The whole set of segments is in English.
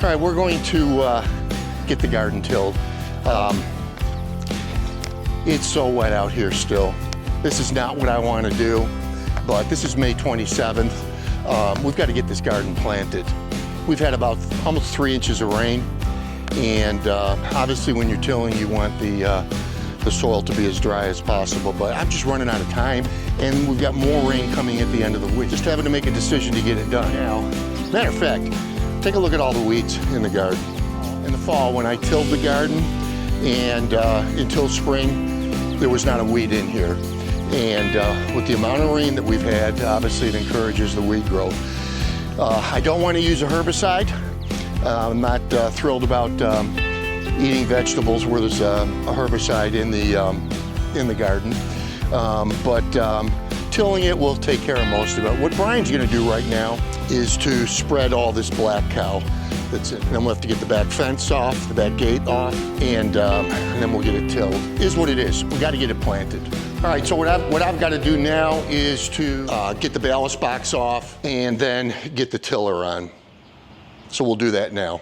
All right, we're going to get the garden tilled. It's so wet out here still. This is not what I want to do, but this is May 27th. We've got to get this garden planted. We've had about almost 3 inches of rain, and obviously when you're tilling, you want the soil to be as dry as possible, but I'm just running out of time, and we've got more rain coming at the end of the week. Just having to make a decision to get it done now. Matter of fact, take a look at all the weeds in the garden. In the fall, when I tilled the garden, and until spring, there was not a weed in here. And with the amount of rain that we've had, obviously it encourages the weed growth. I don't want to use a herbicide. I'm not thrilled about eating vegetables where there's a herbicide in the garden. But tilling it will take care of most of it. What Brian's going to do right now is to spread all this black cow that's in. And then we'll have to get the back fence off, the back gate off, and then we'll get it tilled. Is what it is. We got to get it planted. All right, so what I've got to do now is to get the ballast box off and then get the tiller on. So we'll do that now.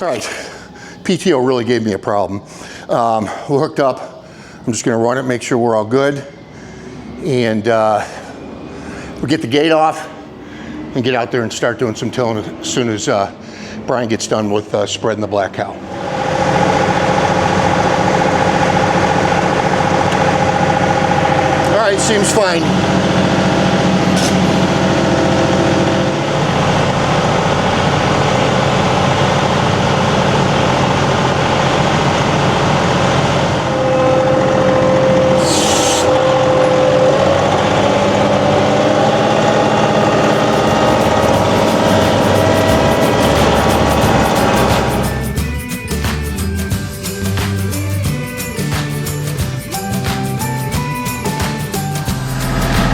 All right, PTO really gave me a problem. We're hooked up. I'm just gonna run it, make sure we're all good. And we'll get the gate off and get out there and start doing some tilling as soon as Brian gets done with spreading the black cow. All right, seems fine.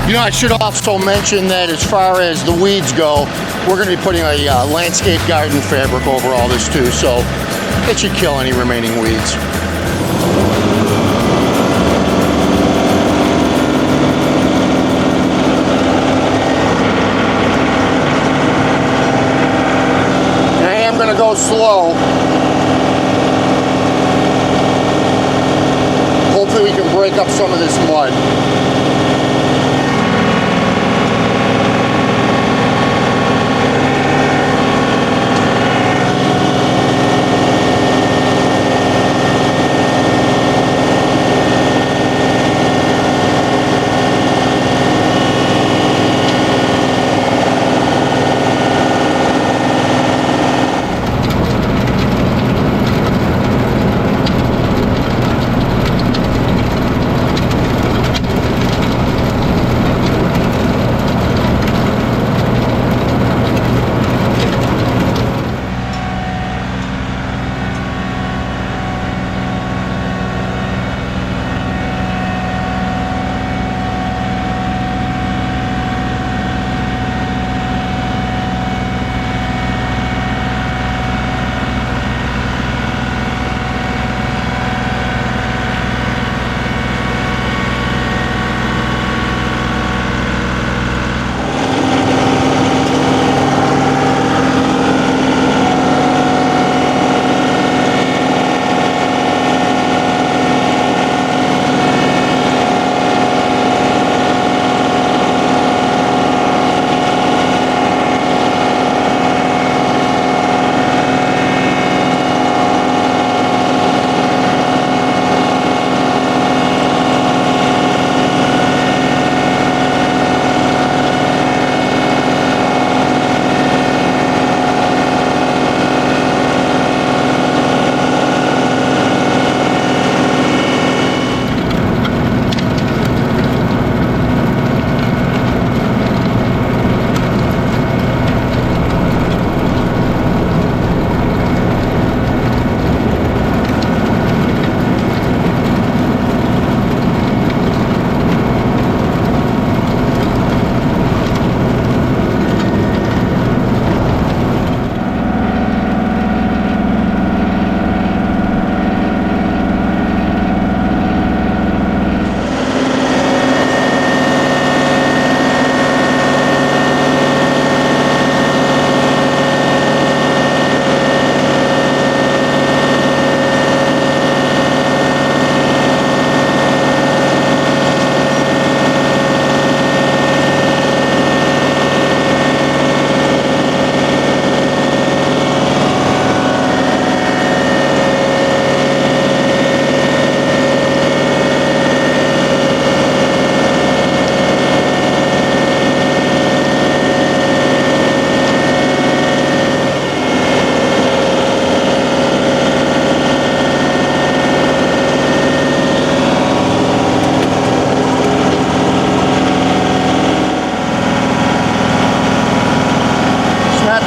You know, I should also mention that as far as the weeds go, we're going to be putting a landscape garden fabric over all this too, so it should kill any remaining weeds. And I am going to go slow. Hopefully we can break up some of this mud.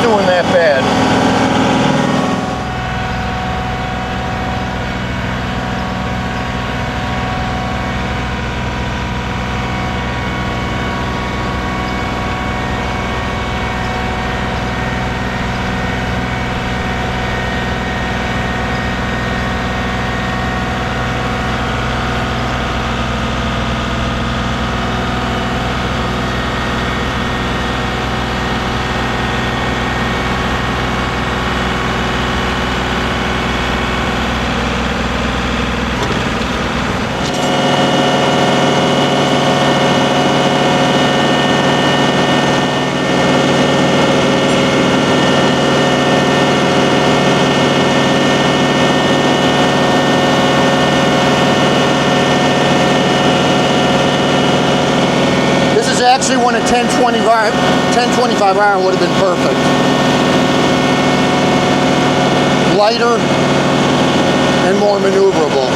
doing that bad. Actually, when a 1025R would have been perfect. Lighter and more maneuverable.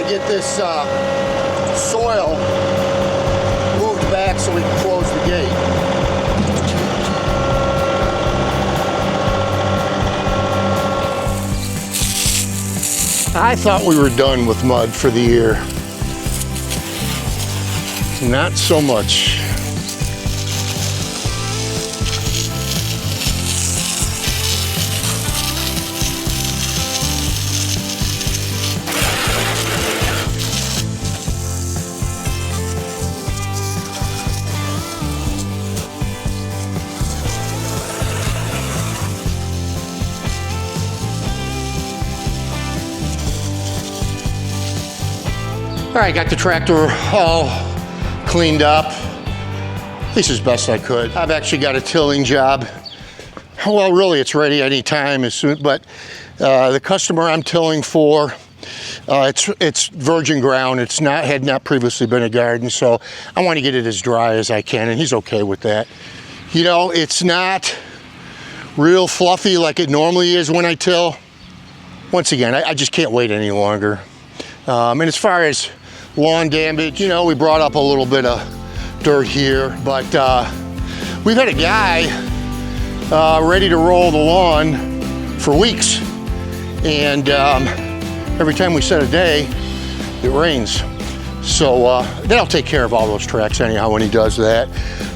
Get this soil moved back so we can close the gate. I thought we were done with mud for the year. Not so much. right, got the tractor all cleaned up, at least as best I could. I've actually got a tilling job. Well, really, it's ready anytime as soon, but the customer I'm tilling for, it's virgin ground. It's not, had not previously been a garden, so I want to get it as dry as I can, and he's okay with that. You know, it's not real fluffy like it normally is when I till. Once again, I just can't wait any longer. And as far as lawn damage, you know, we brought up a little bit of dirt here, but we've had a guy ready to roll the lawn for weeks. And every time we set a day, it rains. So that'll take care of all those tracks anyhow when he does that.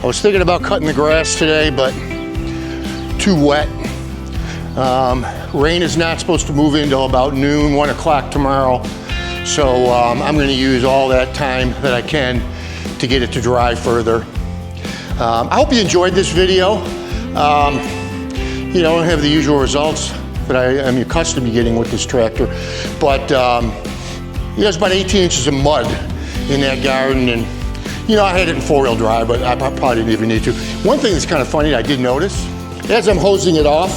I was thinking about cutting the grass today, but too wet. Rain is not supposed to move in until about noon, 1 o'clock tomorrow. So I'm gonna use all that time that I can to get it to dry further. I hope you enjoyed this video. You know, I don't have the usual results that I am accustomed to getting with this tractor, but you know, there's about 18 inches of mud in that garden, and you know, I had it in 4-wheel drive, but I probably didn't even need to. One thing that's kind of funny I did notice, as I'm hosing it off,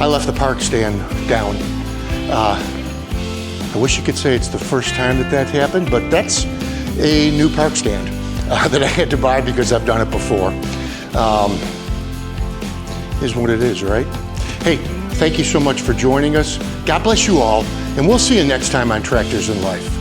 I left the park stand down. I wish you could say it's the first time that that happened, but that's a new park stand that I had to buy because I've done it before. Is what it is, right? Hey, thank you so much for joining us. God bless you all, and we'll see you next time on Tractors in Life.